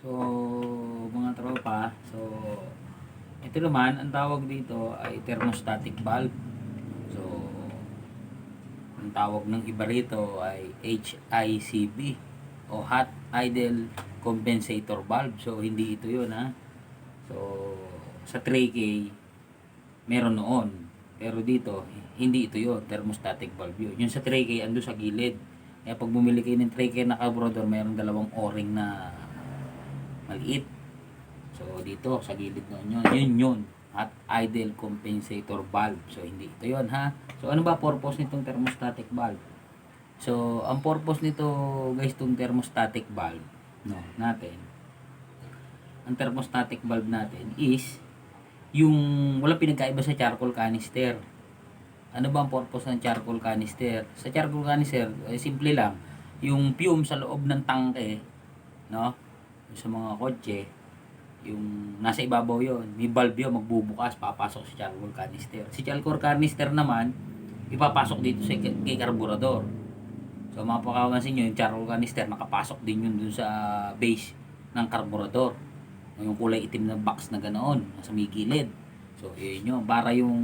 So, mga tropa, ito naman, ang tawag dito ay thermostatic valve. So, ang tawag ng iba rito ay HICV o Hot Idle Compensator Valve. So, hindi ito yun ha. So, sa 3K, meron noon. Pero dito, hindi ito yun. Thermostatic valve yun. Yung sa 3K, ando sa gilid. Kaya pag bumili kayo ng 3K na carburetor, meron dalawang o-ring na maliit. So, dito, sa gilid noon yun. At idle compensator valve. So, hindi ito yun, ha? So, ano ba purpose nitong thermostatic valve? So, ang purpose nito, guys, itong thermostatic valve, no, natin, ang thermostatic valve natin is, yung walang pinagkaiba sa charcoal canister. Ano ba ang purpose ng charcoal canister? Sa charcoal canister, simple lang, yung fume sa loob ng tangke, no, sa mga kotse, yung nasa ibabaw yon, may valve yun, magbubukas, papasok sa charcoal canister. Si charcoal canister naman, ipapasok dito sa kay carburetor. So mapapansin nyo, yung charcoal canister, nakapasok din yun dun sa base ng carburetor. Yung kulay itim na box na ganoon, nasa may gilid. So yun yun, para yung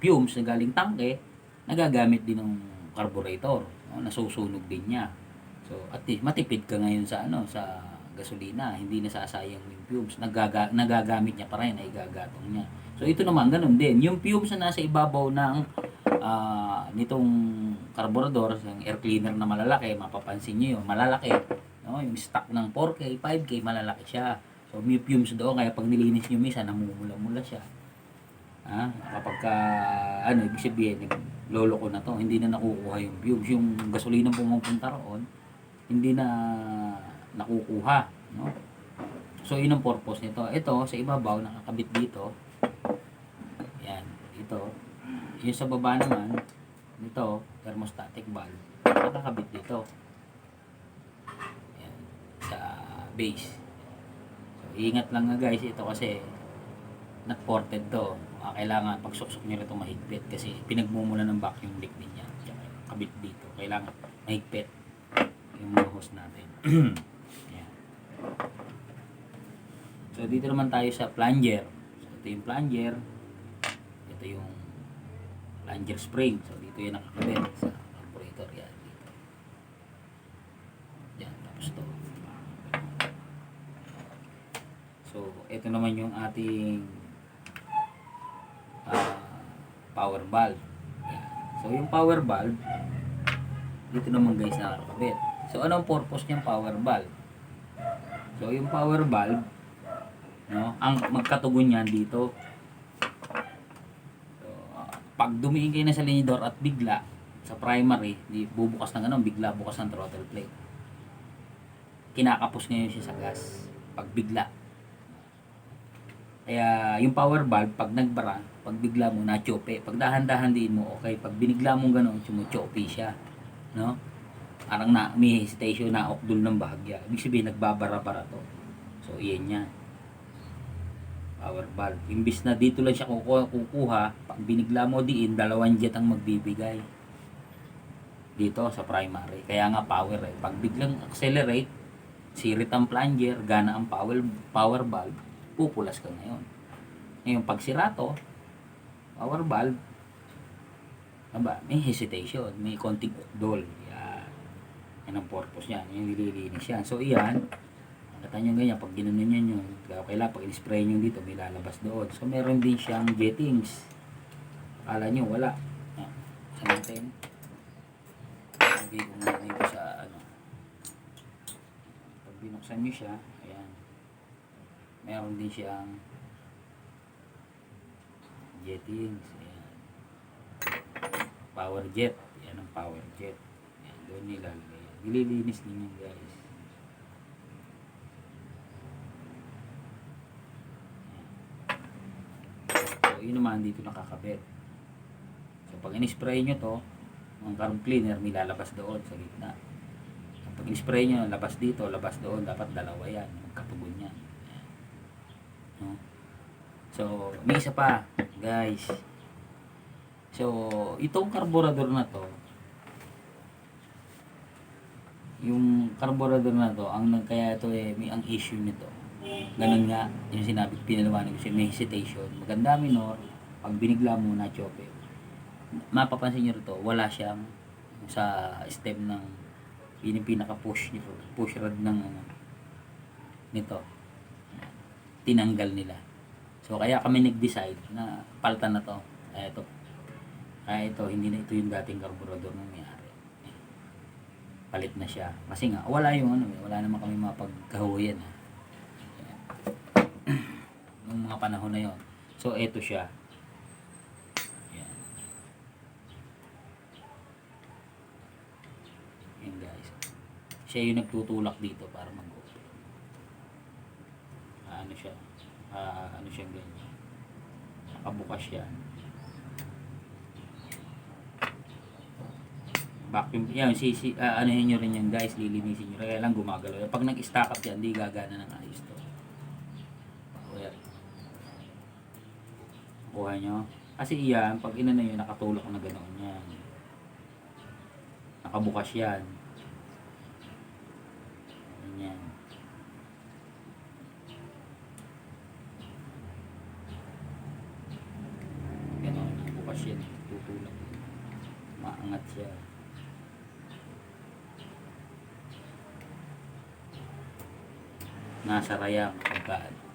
fumes na galing tangke, nagagamit din ng carburetor. No? Nasusunog din niya. So at least matipid ka ngayon sa sa gasolina, hindi nasasayang yung fumes, nagagamit niya pa rin, ay gagatong niya. So ito naman ganun din, yung fumes na nasa ibabaw ng nitong carburetor, yung air cleaner na malalaki, mapapansin niyo yun, malalaki, no? Yung stock ng 4K, 5K, malalaki siya. So may fumes doon, kaya pag nilinis niyo minsan, namumula-mula siya. Kapag ibig sabihin, lolo ko na to, hindi na nakukuha yung fumes, yung gasolina pumupunta roon, hindi na nakukuha, no? So yun ang purpose nito. Ito sa ibabaw nakakabit dito. Yan, ito. Yung sa baba naman, ito, thermostatic valve, nakakabit dito. Yan, sa base. So ingat lang nga guys, ito kasi not ported to. Kailangan pag suksok nyo ito mahigpit kasi pinagmumula ng vacuum leak din yan. Kabit dito, kailangan mahigpit yung mga hose natin. Yan. So dito naman tayo sa plunger. So ito yung plunger. Ito yung plunger spring. So dito yung nakakabit sa carburetor. Yan dito. Yan, tapos to. So ito naman yung ating power valve. Yan. So yung power valve, dito naman guys nakakabit. So anong purpose niyang power valve? So yung power valve, no, ang magkatugon niyan dito. So, pag dumiin kayo na sa linidor at bigla sa primary, di bubukas ng bigla bukas ng throttle plate. Kinakapos ngayon siya sa gas pag bigla. Kaya yung power valve pag nagbara, pag bigla mo na-chope, pag dahan-dahan din mo okay, pag binigla mo ganoon, chope siya, no? Parang may hesitation na okdul ng bahagya. Ibig sabihin nagbabara-bara to. So iyan yan. Power valve. Imbis na dito lang siya kukuha, pag binigla mo diin, dalawang jet ang magbibigay. Dito sa primary. Kaya nga power eh. Pag biglang accelerate, sirit ang plunger, gana ang power valve, pupulas ka ngayon. Ngayon pag sira to, power valve, may hesitation, may konting ukdol. Yan ang purpose niya. Yan nililinis yan. So iyan, nakita nyo ganyan, pag ginanon nyo yun, kailangan pag in-spray nyo dito, may lalabas doon. So meron din siyang jettings. Akala nyo, wala. Sa natin. Lagay ko muna dito sa pag binuksan nyo siya, ayan. Meron din siyang jettings. Ayan. Power jet. Yan ang power jet. Ayan, doon nilalagay. Nililinis din yan guys. So yun naman dito nakakabit. So pag in-spray nyo to, ang carb cleaner nilalabas doon sa gitna. Pag in-spray nyo, labas dito, labas doon, dapat dalawa yan, magkatugon yan. No? So may isa pa guys. So itong carburetor na to, yung carburetor na to, kaya ito may ang issue nito. Ganun nga, yung sinabi, pinaliwanag ko siya, may hesitation. Maganda minor, pag binigla mo na chope. Mapapansin nyo rito, wala siyang sa stem ng pinaka-push rod ng nito. Tinanggal nila. So, kaya kami nag-decide na palitan na to. Kaya ito, hindi na ito yung dating carburetor ng may-ari. Palit na siya. Kasi nga, wala wala naman kami mapagkahuyan. Nung mga panahon na yon. So, ito siya. Yan. Yan guys. Siya yung nagtutulak dito para mag-open. Ano siya ganyan. Nakabukas siya. Vacuum yan, anuhin nyo rin yan guys, lilinisin nyo. Kaya lang gumagalaw. Pag nag-stack up yan, di gagana ng ayos to. Kuha nyo. Kasi yan, pag inano yun, nakatulak na ganoon yan. Nakabukas yan. Yan. Ganoon, nakabukas yan. Tutulak. Maangat siya. Nasa rayang pagkaan.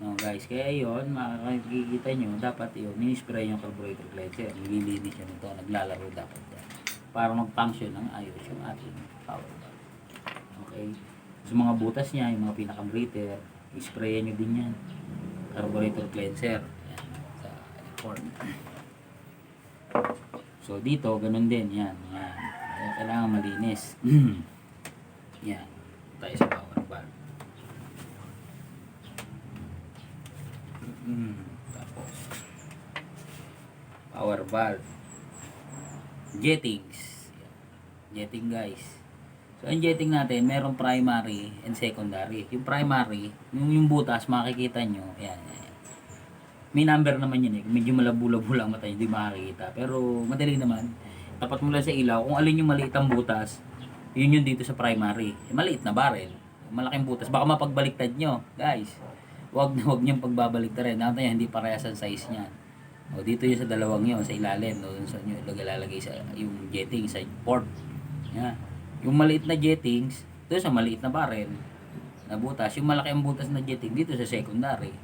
No guys, kaya yun, makikita nyo, dapat yun, minispray yung carburetor cleanser. Nililinis siya nito, naglalaro dapat yan. Para mag-function ng ayos yung ating power valve. Okay? So mga butas niya, yung mga pinaka-breather, isprayan nyo din yan. Carburetor cleanser. Yan, sa port. So dito, ganun din, yan. Kaya kailangan malinis. Yan. Tayo sa power valve. Tapos power valve, jettings. Jetting guys. So ang jetting natin, merong primary and secondary. Yung primary, yung butas makikita nyo, yan. May number naman yun medyo malabo-labo lang mata, hindi makikita, pero madali naman. Tapat mo lang sa ilaw kung alin yung maliit ang butas, yun yung dito sa primary. Maliit na barrel, malaking butas, baka mapagbaliktad nyo guys. Wag niyong pagbabalik na rin. Nakita niya, hindi parehas ang size niyan. O, dito yung sa dalawang yun, sa ilalim. O, sa nyo ilalagay sa yung jetting, sa port. Yan. Yung maliit na jettings, doon sa maliit na barrel, na butas. Yung malaki ang butas na jetting, dito sa secondary.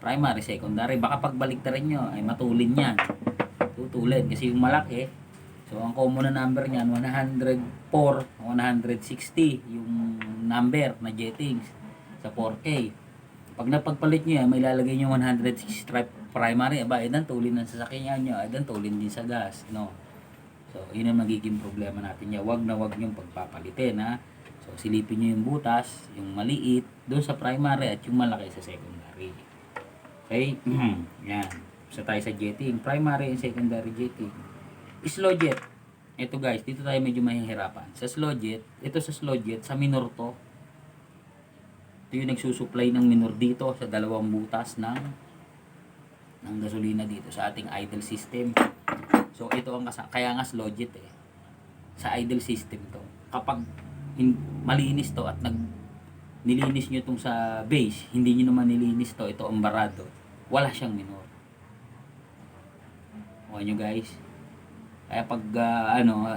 Primary, secondary. Baka pagbalik na rin nyo, ay matulin yan. Tutulin. Kasi yung malaki, so ang common na number niyan, 104, 160, yung number na jettings sa 4K. Pag napagpalit nyo yan, may lalagay nyo 106 stripe primary, dan tulin ng sasakyan nyo, dan tulin din sa gas, no? So, yun ang magiging problema natin yan. Wag nyo pagpapalitin, ha? So, silipin nyo yung butas, yung maliit, doon sa primary at yung malaki sa secondary. Okay? Yan. So, tayo sa jetting. Primary and secondary jetting. Slow jet. Ito guys, dito tayo medyo mahihirapan. Sa slow jet, sa minor to, ito yung nagsusupply ng minor dito sa dalawang butas ng gasolina dito sa ating idle system. So ito ang kaya nga slow jet sa idle system to. Kapag malinis to at nilinis nyo itong sa base, hindi nyo naman nilinis to, ito ang barado, wala siyang minor. Okay nyo guys? Kaya pag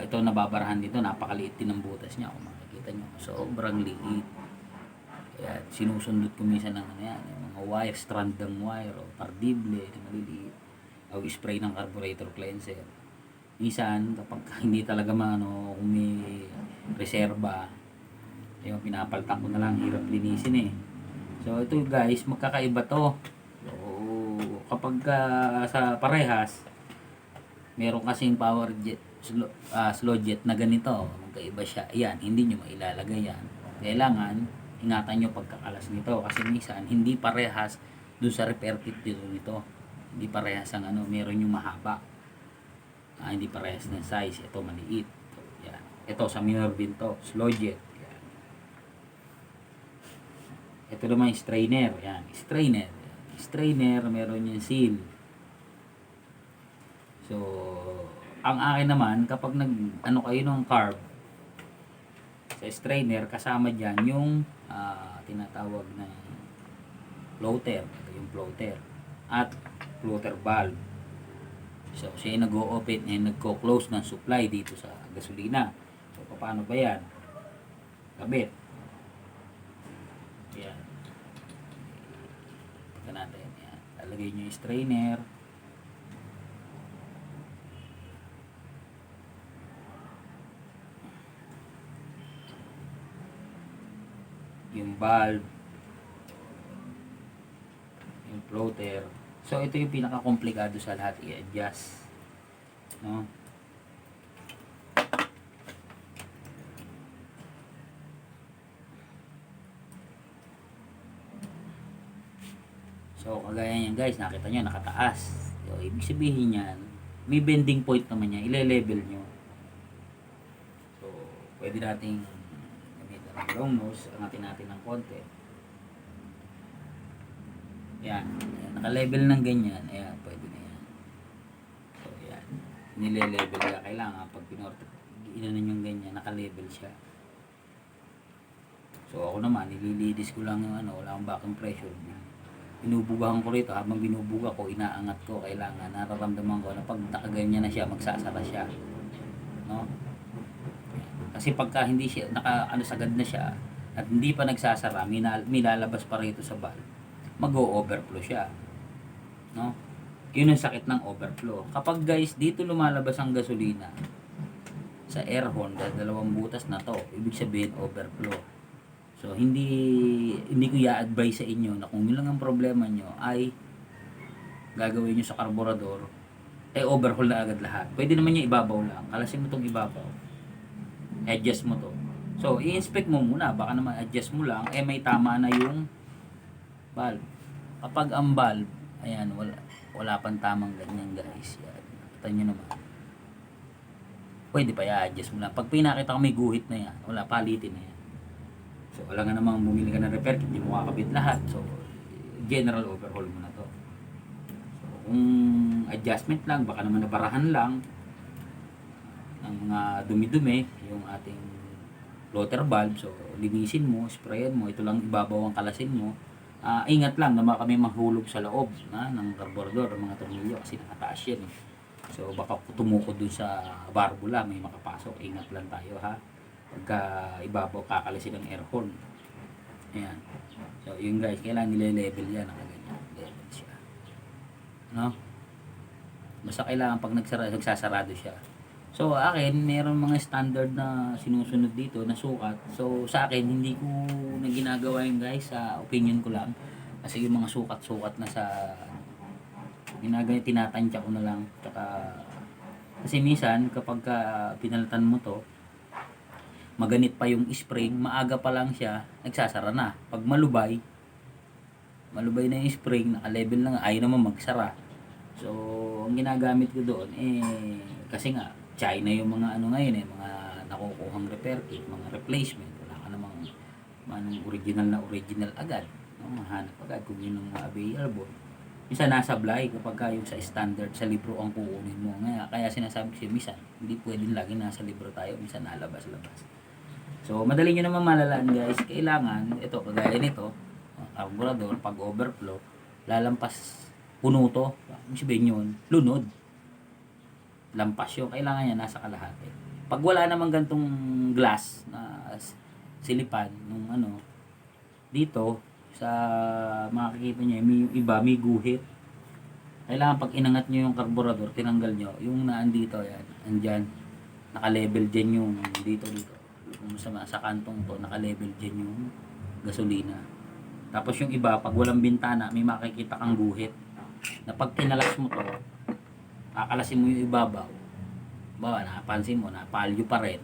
ito nababarahan dito, napakaliit din ng butas niya. Kung makikita nyo, sobrang liit. Kaya sinusundot ko minsan ng mga wire, strand ng wire o pardible na maliliit. O spray ng carburetor cleanser. Minsan kapag hindi talaga kung may reserba, yung pinapaltak ko na lang, hirap linisin So ito guys, magkakaiba to. So kapag sa parehas, meron kasing power jet, slow jet na ganito, magkaiba siya. Ayan, hindi nyo mailalagay yan. Kailangan ingatan nyo pagkakalas nito kasi minsan hindi parehas doon sa repair kit dito nito. Hindi parehas ang meron yung mahaba. Hindi parehas ng size. Ito maliit. Yan. Ito sa minor din to, slow jet. Yan. Ito naman yung strainer. Yan, strainer. Strainer, meron yung seal. So, ang akin naman kapag kayo ng carb, sa strainer, kasama dyan yung tinatawag na floater. Ito yung floater at floater valve. So siya yung nag-o-open and nagko-close ng supply dito sa gasolina. So paano ba yan? Kabit. Yan. Tignan natin. Yan. Lalagay nyo yung strainer. Yung valve. Yung floater. So ito yung pinaka-komplikado sa lahat i-adjust. No? So, kagaya niyan guys, nakita nyo, nakataas. So, ibig sabihin yan, may bending point naman niya, ile-level nyo. So, pwede nating gamitan ng long nose, angatin natin ng konti. Yan, naka-level ng ganyan, ayan, pwede na yan. So, yan, nile-level ka, kailangan pag inanon yung ganyan, naka-level siya. So, ako naman, nililidis ko lang yung wala akong backing pressure. Binubugahan ko rito, habang binubuga ko, inaangat ko, kailangan nararamdaman ko na pag nakaganyan na siya, magsasara siya, no? Kasi pagka hindi siya sagad na siya at hindi pa nagsasara, may lalabas pa rito sa valve, mag-o-overflow siya, no? Yun ang sakit ng overflow. Kapag guys, dito lumalabas ang gasolina sa air horn, dalawang butas na to, ibig sabihin overflow. So, hindi ko i-advise sa inyo na kung yun lang ang problema nyo ay gagawin nyo sa carburetor, overhaul na agad lahat. Pwede naman yung ibabaw lang. Kalasin mo itong ibabaw. Adjust mo to. So, i-inspect mo muna. Baka naman adjust mo lang, may tama na yung valve. Kapag ang valve, ayan, wala pang tamang ganyan guys. Yan. Nakita nyo naman. Pwede pa i-adjust mo lang. Pag pinakita ko may guhit na yan, wala, palitin na yan. So, wala nga namang bumili ka ng repair kit, hindi mo kakabit lahat. So, general overhaul mo na to. So, kung adjustment lang, baka naman nabarahan lang ng mga dumi-dumi, yung ating floater valve. So, linisin mo, sprayan mo, ito lang ibabaw ang kalasin mo. Ingat lang na baka may mahulog sa loob ng carburetor, mga tornilyo, kasi nakataas yan. So, baka tumukod dun sa barbula, may makapasok. Ingat lang tayo ha. Pagka ibabaw, kakalisin ng air horn. Ayan. So, yun guys, kailangan nile-level yan. Nakaganyan. Level siya. No? Basta kailangan pag nagsasarado siya. So, akin, meron mga standard na sinusunod dito na sukat. So, sa akin, hindi ko na ginagawa yun guys. Sa opinion ko lang. Kasi yung mga sukat-sukat na sa ginagawa, tinatansya ko na lang. Kasi minsan, kapag pinalitan mo to, maganit pa yung spring, maaga pa lang siya, nagsasara na. Pag malubay na yung spring, naka-level na nga, ayaw naman magsara. So, ang ginagamit ko doon, kasi nga, China yung mga ngayon, mga nakukuhang repair kit, mga replacement, wala ka namang original agad. No? Mahanap agad kung yun ang available. Minsan nasablay kapag yung sa standard, sa libro ang kukunin mo. Kaya sinasabi ko siya, minsan, hindi pwedeng lagi nasa libro tayo, minsan nalabas-labas. So, madali nyo naman malalaan guys. Kailangan, ito, kagaya nito, carburetor, pag overflow, lalampas, puno to. Ang sabihin yun, lunod. Lampas yun. Kailangan yan, nasa kalahati. Pag wala naman gantong glass na silipan, nung dito, sa makikita nyo, yung iba, may guhit. Kailangan pag inangat nyo yung carburetor, tinanggal nyo, yung naandito, yan, andyan, naka-level dyan yung dito. Kung sa kantong to, naka-level dyan yung gasolina. Tapos yung iba, pag walang bintana, may makikita kang guhit. Na pag kinalas mo to, kakalasin mo yung ibabaw. Napansin mo, napalyo pa rin.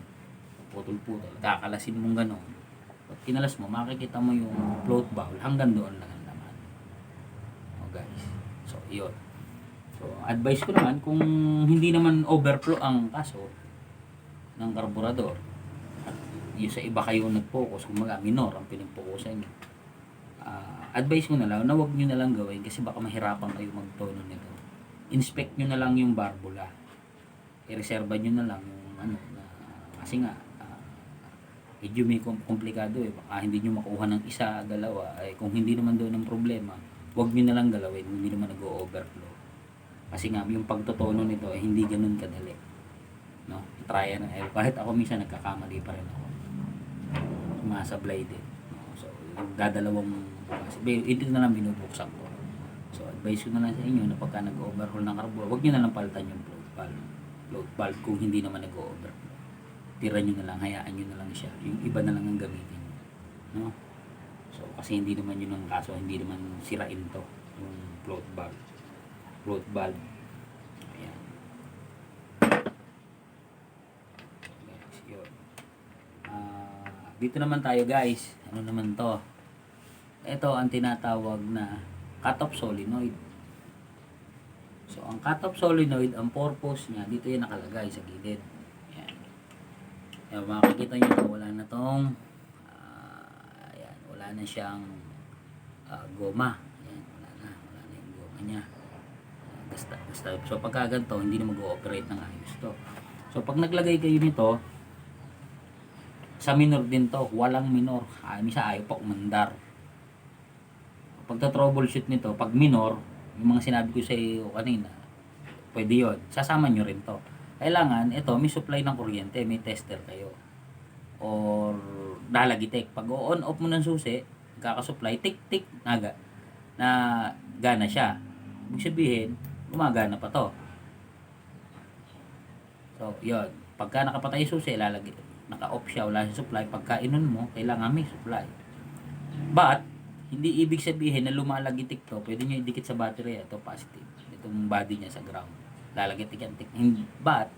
Putol-putol. Kakalasin mo gano'n. Pag kinalas mo, makikita mo yung float bowl. Hanggang doon lang ang laman. Guys. So, yun. So, advice ko naman, kung hindi naman overflow ang kaso ng carburetor, yung sa iba kayo nag-focus, kumaga minor ang pinag-focusan nyo, advice ko na lang na huwag nyo na lang gawin kasi baka mahirapan kayo magtono nito. Inspect nyo na lang yung barbula, i-reserva nyo na lang yung kasi nga medyo may komplikado eh. Baka hindi nyo makuha ng isa, dalawa. Eh, kung hindi naman doon ang problema, huwag nyo na lang galawin, hindi naman nag-overflow. Kasi nga, yung pagtotono nito, eh, hindi ganun kadali. No? Try and error. Kahit ako minsan nagkakamali pa rin ako. Sumasablay din. No? So, dadalawang bukas. Ito na lang binubuksan ko. So, advice ko na lang sa inyo na pagka nag-overhaul ng carburetor, huwag nyo na lang palitan yung float valve kung hindi naman nag-overflow. Tira nyo na lang, hayaan nyo na lang siya. Yung iba na lang ang gamitin. No? So, kasi hindi naman yun ang kaso, hindi naman sirain to yung float valve. Float valve. Ayan. Guys, yun. Dito naman tayo guys. Ano naman to? Ito ang tinatawag na cut-off solenoid. So, ang cut-off solenoid, ang purpose niya, dito yan nakalagay sa gilid. Ayan. Ayan, makikita nyo na wala na tong ayan, wala na siyang goma. Ayan, wala na yung goma niya. Basta. So, pagka ganito, hindi na mag-ooperate ng ayos to. So, pag naglagay kayo nito, sa minor din to, walang minor. Misa ayaw pa umandar. Pagta-troubleshoot nito, pag minor, yung mga sinabi ko sa iyo kanina, pwede yun. Sasama nyo rin to. Kailangan, ito, may supply ng kuryente, may tester kayo. Or, dalagitik. Pag on-off mo ng susi, kakasupply, tik-tik, naga, na gana siya. Ibig sabihin, gumagana pa to. So, yun. Pagka nakapatay yung susi, naka-off siya, wala siyang supply. Pagka inon mo, kailangan may supply. But, hindi ibig sabihin na lumalagitik to, pwede nyo idikit sa battery, ito positive. Itong body niya sa ground. Lalagitik yan. But,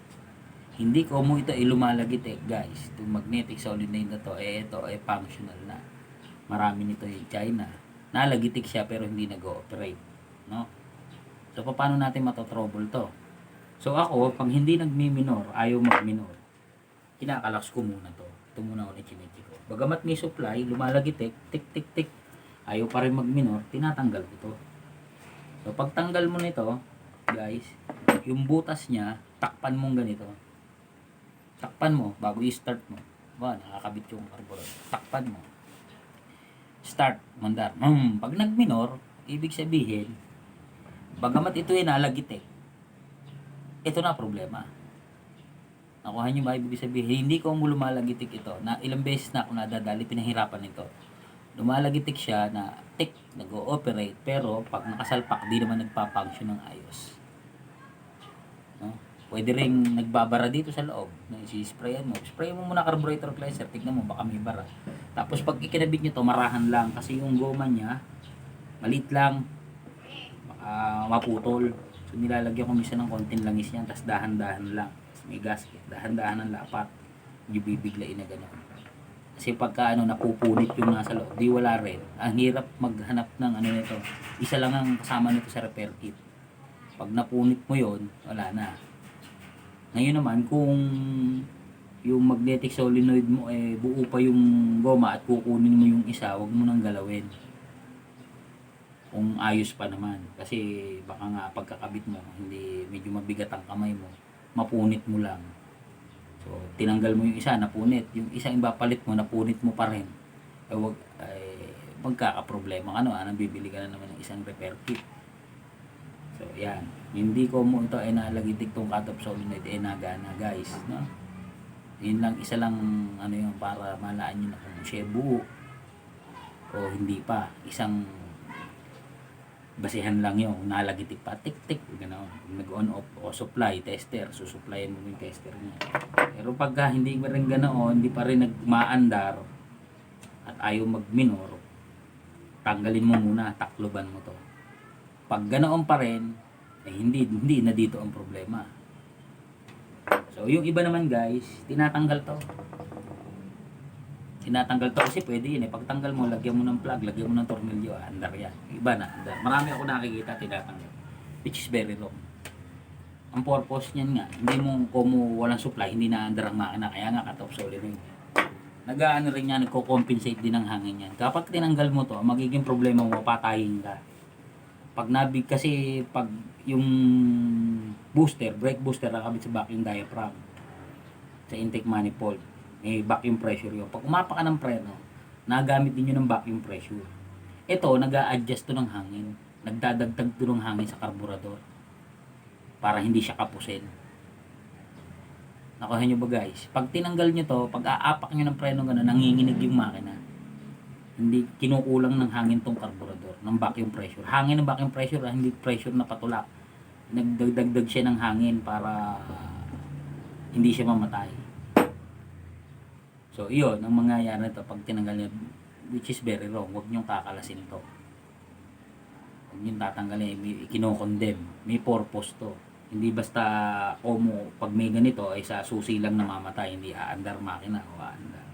hindi ko mo ito ilumalagitik, guys. Itong magnetic solenoid na to, ito ay functional na. Marami nito yung China. Nalagitik siya pero hindi nag-ooperate. No? So, paano natin matotrouble to? So, ako, pag hindi nagmi-minor, ayaw mag-minor, kinakalaks ko muna to. Ito muna ulit chinechi ko. Bagamat may supply, lumalagitik, tik-tik-tik, ayaw pa rin mag-minor, tinatanggal ko to. So, pagtanggal mo nito, guys, yung butas niya, takpan mong ganito. Takpan mo, bago i-start mo. Nakakabit yung carburetor. Takpan mo. Start, mandar. Pag nag-minor, ibig sabihin, bagamat ito ay nalagitik, ito na problema. Nakuha niyo ba ibig sabihin? Hindi ko mo lumalagitik ito. Na ilang beses na ako nadadali, pinahirapan ito. Lumalagitik siya na tick, nag-ooperate, pero pag nakasalpak, di naman nagpa-function ng ayos. No? Pwede ring nagbabara dito sa loob. Isi-sprayan mo. Spray mo muna carburetor cleanser, tignan mo, baka may bara. Tapos pag ikinabit nyo to, marahan lang. Kasi yung goma niya, maliit lang, maputol. So nilalagyan ko minsan ng konting langis niyan, tapos dahan-dahan lang. Tapos may gasket, dahan-dahan ng lapat. Yung bibiglain na gano'n. Kasi pagka napupunit yung nasa loob, di wala rin. Ang hirap maghanap ng nito. Isa lang ang kasama nito sa repair kit. Pag napunit mo yon, wala na. Ngayon naman, kung yung magnetic solenoid mo buo pa yung goma at kukunin mo yung isa, wag mo nang galawin. Kung ayos pa naman. Kasi baka nga pagkakabit mo, hindi medyo mabigat ang kamay mo, mapunit mo lang. So, tinanggal mo yung isa, napunit. Yung isa yung papalit mo, napunit mo pa rin. Magkakaproblema ka anong bibili ka na naman ng isang repair kit. So, yan. Hindi ko mo ito ay nalagitik tong cut-off solenoid nagana, guys. No? Yun lang, isa lang yun, para malaan nyo na kung siya buo o hindi pa. Isang basihan lang yun, nalagitik pa, tik-tik, gano'n. Nag-on off o supply, tester, susuplayan mo yung tester niya. Pero pagka hindi pa rin ganoon, hindi pa rin nagmaandar at ayaw mag-minor, tanggalin mo muna, takloban mo to. Pag ganoon pa rin, hindi na dito ang problema. So, yung iba naman guys, tinatanggal to. Tinatanggal to kasi pwede yun pagtanggal mo, lagyan mo ng plug, lagyan mo ng tornilyo, andar yan. Iba na, andar. Marami ako nakikita tinatanggal, which is very wrong. Ang purpose niyan nga, hindi mo, kung walang supply, hindi na andar ang makina, kaya nga cut-off solenoid. Nag-aano rin yan, nagko-compensate din ang hangin yan. Kapag tinanggal mo to, magiging problema mo, patayin ka. Pag nabig kasi, pag yung booster, brake booster, nakabit sa backing diaphragm, sa intake manifold. May vacuum pressure yun. Pag umapa ka ng preno, nagamit din yun ng vacuum pressure. Ito, nag-a-adjust to ng hangin. Nagdadagdag to ng hangin sa karburador para hindi siya kapusin. Nakuha nyo ba guys? Pag tinanggal nyo to, pag aapak nyo ng preno gano'n, nanginginig yung makina. Hindi kinukulang ng hangin tong karburador, ng vacuum pressure. Hangin ng vacuum pressure, hindi pressure na patulak. Nagdagdag siya ng hangin para hindi siya mamatay. So, iyon, ang mangyayari nito pag tinanggal nyo, which is very wrong. Huwag nyo kakalasin to. Huwag nyo tatanggalin, kinokondem. May purpose to. Hindi basta pag may ganito ay sa susi lang namamatay, hindi aandar makina o aandar.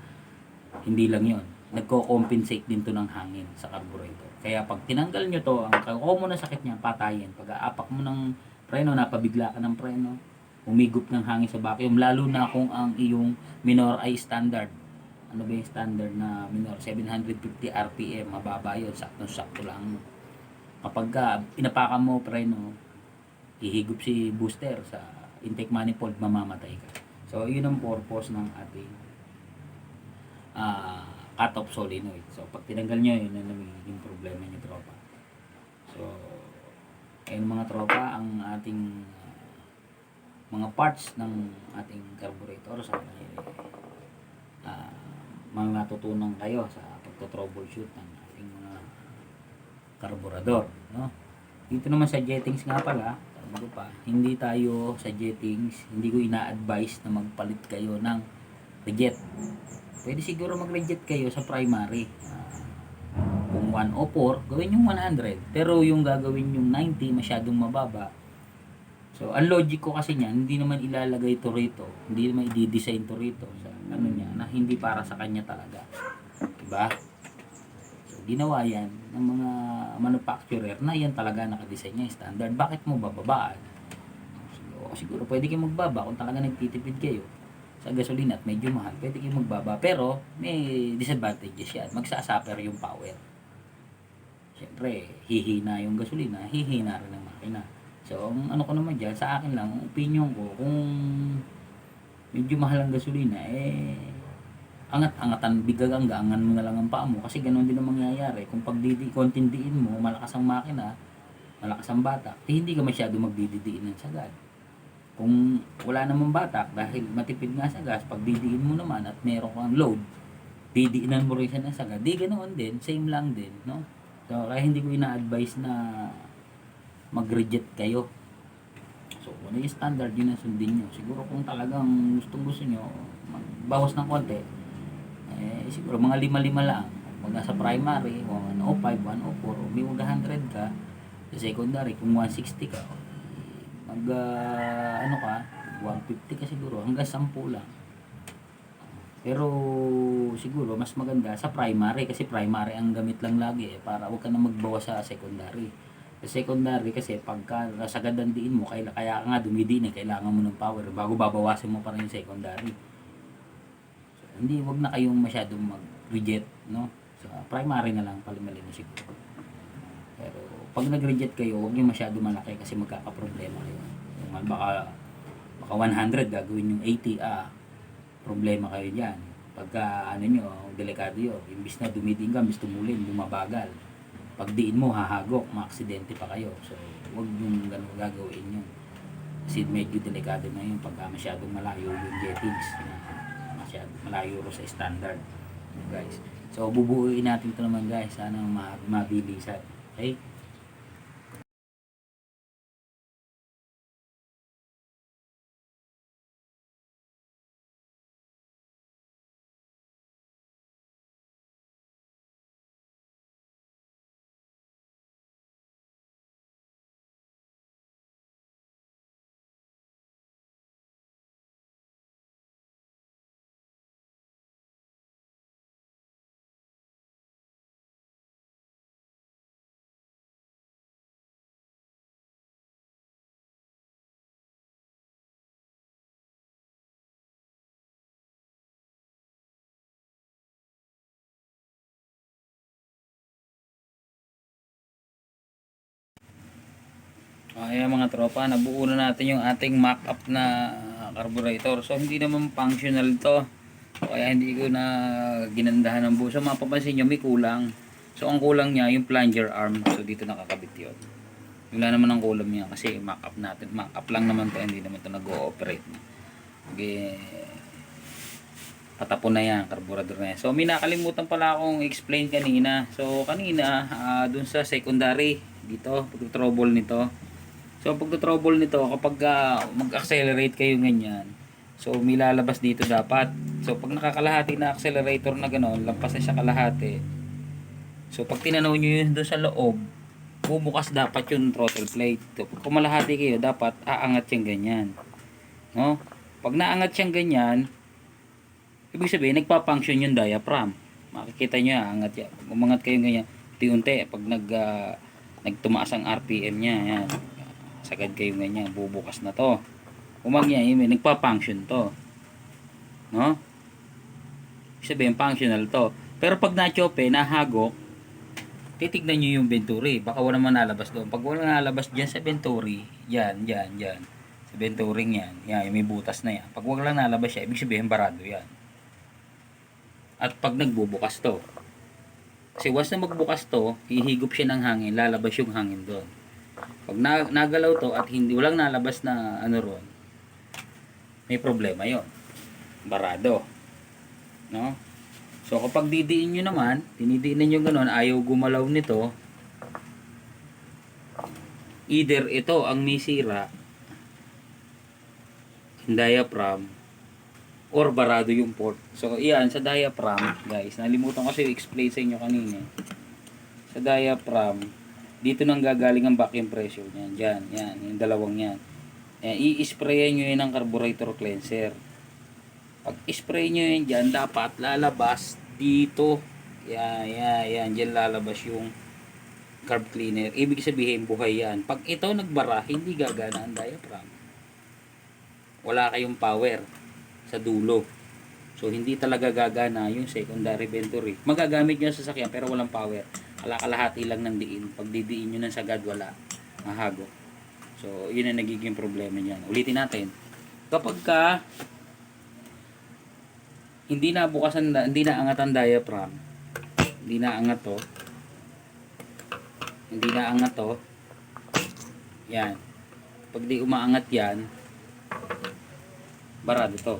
Hindi lang yon. Nagko-compensate din to ng hangin sa carburetor. Kaya pag tinanggal nyo to, ang common na sakit niya, patayin. Pag aapak mo ng preno, napabigla ka ng preno, umigop ng hangin sa vacuum, lalo na kung ang iyong minor ay standard. Ano ba yung standard na minor? 750 RPM, mababa yun, sakto-sakto lang. Kapag inapakan mo preno, ihigop si booster sa intake manifold, mamamatay ka. So, yun ang purpose ng ating cut-off solenoid. So, pag tinanggal nyo, yun ang nagiging problema nyo, tropa. So, ayun mga tropa, ang ating mga parts ng ating carburetor. So, mga natutunan kayo sa pagto-troubleshoot ng ating mga carburetor, no? Dito naman sa jettings nga pala, hindi tayo sa jettings, hindi ko ina-advise na magpalit kayo ng reject. Pwede siguro mag-reject kayo sa primary. Kung 104, gawin yung 100. Pero yung gagawin yung 90, masyadong mababa. So, ang logic ko kasi niyan, hindi naman ilalagay ito rito. Hindi naman i-design to rito sa ano niya, na hindi para sa kanya talaga. Diba? So, ginawa yan ng mga manufacturer na yan talaga nakadesign niya, standard. Bakit mo bababaan? So, siguro pwede kayo magbaba kung talaga nagtitipid kayo sa gasolina at medyo mahal. Pwede kayo magbaba. Pero, may disadvantages yan. Magsasuffer yung power. Siyempre, hihina yung gasolina, hihina rin ang makina. So, ang ano ko naman dyan, sa akin lang, opinion ko, kung medyo mahal ang gasolina, angat-angatan, bigagangangan mo na lang ang paa mo. Kasi ganoon din ang mangyayari. Kung kontindiin mo, malakas ang makina, malakas ang batak, hindi ka masyado magdididiin ng sagad. Kung wala namang batak, dahil matipid nga sa gas, pag didiin mo naman at meron kang load, didiinan mo rin siya ng sagad. Di ganoon din, same lang din, no? So, kaya hindi ko ina-advise na mag-reject kayo. So, kung ano yung standard, yun ang sundin nyo. Siguro kung talagang gusto nyo, magbawas ng konti, siguro mga 5-5 lang. Pag nasa primary, 105, 104, o may 100 ka, sa secondary, kung 160 ka, ano ka, 150 ka siguro, hanggang 10 lang. Pero siguro mas maganda sa primary, kasi primary ang gamit lang lagi para huwag ka na magbawas sa secondary. Sa secondary kasi pagka nasagad ang diin mo, kaya ka nga dumidiin, kailangan mo ng power bago babawasin mo pa rin yung secondary. So, hindi, wag na kayong masyadong mag-reject, no? So, primary na lang, palimali na siguro. Pero pag nag-reject kayo, huwag yung masyado malaki kasi magkakaproblema kayo. Baka 100 gagawin yung 80, problema kayo diyan. Pagka ano nyo, delikado yun. Imbis na dumidiin ka, imbis tumulin, bumabagal. Pag diin mo, hahagok, maaksidente pa kayo. So, huwag yung ganun gagawin nyo. Kasi medyo delikado na yun pagka masyadong malayo yung jettings. Masyadong malayo ro sa standard. Guys. So, bubuuin natin ito naman guys. Sana mabilisan. Okay? Ayan mga tropa, nabuo na natin yung ating mock-up na carburetor. So, hindi naman functional to. Kaya hindi ko na ginandahan ng buo. So mapapansin nyo may kulang. So ang kulang niya yung plunger arm. So dito nakakabit yun. Wala naman ang kulang niya kasi mock up natin. Mock up lang naman to, hindi naman to nag-ooperate. Okay. Patapon na yan, karburador na yan. So may nakalimutan pala akong explain kanina. So kanina dun sa secondary dito, pag-trouble nito. So pag-trouble nito kapag mag-accelerate kayo ganyan. So may lalabas dito dapat. So pag nakakalahati na accelerator na gano'n, lampas na siya kalahati. So pag tinanaw nyo yun doon sa loob, bubukas dapat yung throttle plate. So, pag kumalahati kayo, dapat aangat siyang ganyan. No? Pag naangat siyang ganyan, ibig sabihin nagpa-function yung diaphragm. Makikita nyo, aangat yan. Pag umangat kayo ganyan, unti-unti. Pag nagtumaas ang RPM niya, yan. Sagad kayo ganyan, bubukas na to. Umagya, nagpa-function to. No? Sabihin, functional to. Pero pag na-chope, nahagok, titignan nyo yung venturi. Baka wala man nalabas doon. Pag wala nalabas dyan sa venturi, yan. Sa venturing yan. Yan, may butas na yan. Pag wala nalabas siya, ibig sabihin, barado yan. At pag nagbubukas to, kasi once na magbukas to, hihigop siya ng hangin, lalabas yung hangin doon. Pag nagalaw to at hindi walang nalabas na ano ron, may problema yon, barado, no? So kapag didiin nyo naman, dinidiin nyo gano'n, ayaw gumalaw nito, either ito ang misira, diaphragm, or barado yung port. So iyan, sa diaphragm, guys, nalimutan ko kasi i-explain sa inyo kanina. Sa diaphragm, dito nang gagaling ang vacuum pressure niyan. Yan, yung dalawang yan. I-sprayan nyo yun ng carburetor cleanser. Pag spray nyo yun dyan, dapat lalabas dito. Yan. Dyan lalabas yung carb cleaner. Ibig sabihin, buhay yan. Pag ito nagbara, hindi gagana ang diaphragm. Wala kayong power sa dulo. So, hindi talaga gagana yung secondary venturi. Magagamit nyo sa sasakyan, pero walang power. Kalahati lang ng diin. Pag didiin nyo ng sagad, wala. Mahagok. So, yun ang nagiging problema niyan. Ulitin natin. Kapag ka hindi na angat ang diaphragm, hindi na angat to, yan. Pag di umaangat yan, barado to.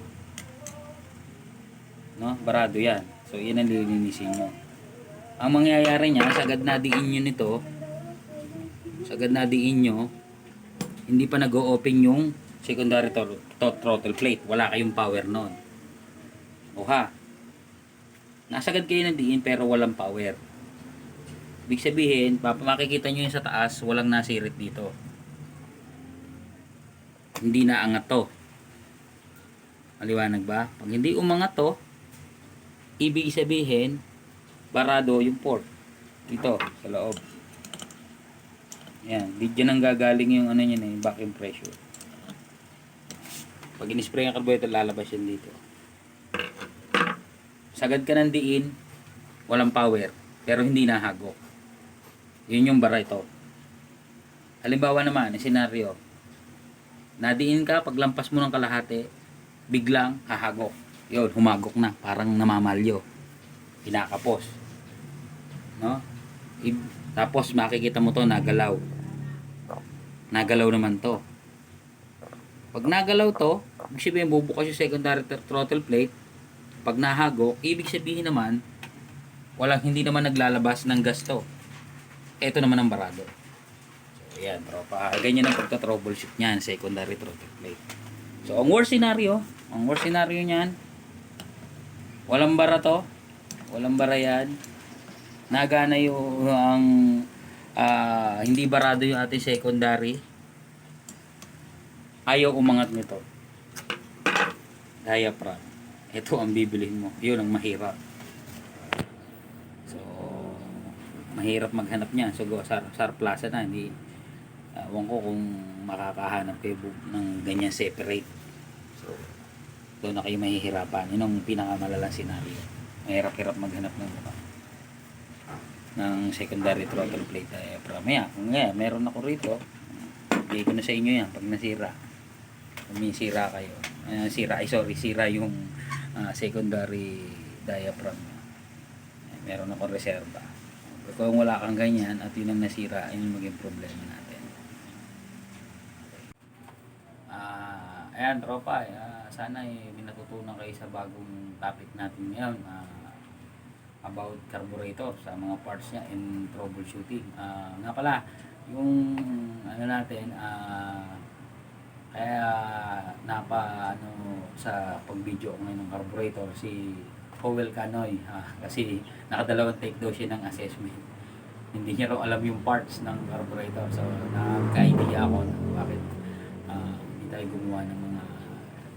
No? Barado yan. So, yan ang lilinisin nyo. Ang mangyayari niya, sagad na diin nyo, hindi pa nag-o-open yung secondary throttle plate. Wala kayong power nun. Oha. Nasagad kayo ng diin pero walang power. Ibig sabihin, makikita nyo yung sa taas, walang nasirit dito. Hindi na angat to. Maliwanag ba? Pag hindi umangat to, ibig sabihin, barado yung port. Dito, sa loob. Yan, dyan ang gagaling yung ano niya, yung vacuum pressure. Pag in-spray ang carburetor, lalabas yan dito. Sagad ka ng diin, walang power, pero hindi nahagok. Yun yung bara ito. Halimbawa naman, yung senaryo, nadiin ka, paglampas mo ng kalahati, biglang hahagok. Yun, humagok na, parang namamalyo. Pinakapos. No? Tapos makikita mo to, nagalaw. Nagalaw naman to. Pag nagalaw to, ibig sabihin bubukas yung secondary throttle plate. Pag nahagok, ibig sabihin naman hindi naman naglalabas ng gas to. Ito naman ang barado. So yan, tropa. Ganyan ang pagka-troubleshoot niyan, secondary throttle plate. So ang worst scenario niyan, walang bara to. Walang bara yan. Nagana yung hindi barado yung ating secondary. Ayaw umangat nito. Diaphragm. Ito ang bibilhin mo. Yun ang mahirap. So, mahirap maghanap niya. So, sa plaza na. Hindi, ewan ko kung makakahanap kayo ng ganyan separate. So, doon na kayo mahihirapan. Yun ang pinakamalalang senaryo. Mahirap-hirap maghanap ng secondary throttle plate diaphragm. Kung meron ako rito, bigay ko na sa inyo yan pag nasira. Kung may sira kayo. Sira yung secondary diaphragm niya. Meron akong reserba. Kung wala kang ganyan at yun ang nasira, yun yung maging problema natin. Ayan tropa, sana may natutunan kayo sa bagong topic natin ngayon about carburetor sa mga parts niya and troubleshooting. Nga pala, yung ano natin, kaya sa pag-video ko ngayon ng carburetor si Powell Canoy, kasi nakadalawang take daw siya ng assessment. Hindi niya raw alam yung parts ng carburetor, so nagka-idea ako na bakit hindi tayo gumawa ng mga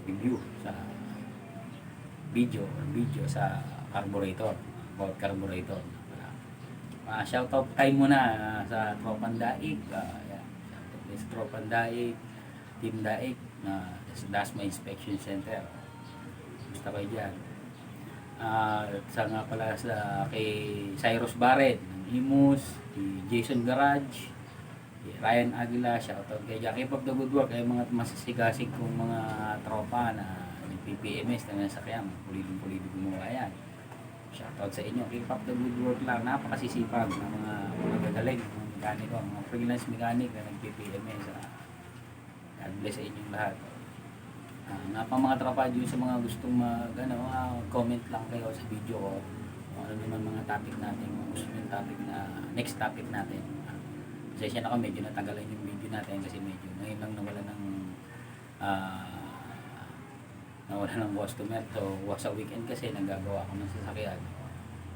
review sa video sa carburetor, about carburetor. Shout out tayo muna sa Tropang Daig, this Tropang Daig, Team Daig, that's my inspection center. Gusto kayo dyan. Sa nga pala kay Cyrus Barret ng Imus, si Jason Garage, si Ryan Aguila, shoutout kay Jackie Pop the Good Work, kay mga masisigasig kong mga tropa na nag-PPMS na nasa kaya pulidong gumawa yan. Shoutout sa inyo, keep up the good work lang, napakasisipag ng mga gagaling, mga mekaniko, mga freelance mechanic na nag-PPMS. God bless sa inyong lahat. Nga pa mga tropa dyan sa mga gustong comment lang kayo sa video ko kung ano naman mga topic natin, kung gusto yung topic na next topic natin. Pasensya na ako, medyo natagalan yung video natin kasi medyo ngayon lang nawala ng customer. So sa weekend kasi nagagawa ako ng sasakyan,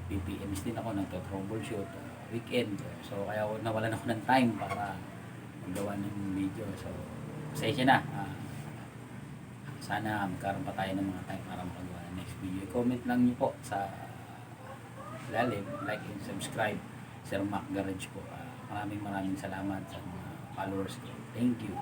PPMs din ako, nagto-troubleshoot weekend, so kaya nawalan ako ng time para magawa ng video. So pasensya na. Sana magkaroon pa tayo ng mga time para makagawa ng next video. Comment lang niyo po sa ilalim, like and subscribe, Sir Mac Garage po. Maraming salamat sa mga followers ko. Thank you.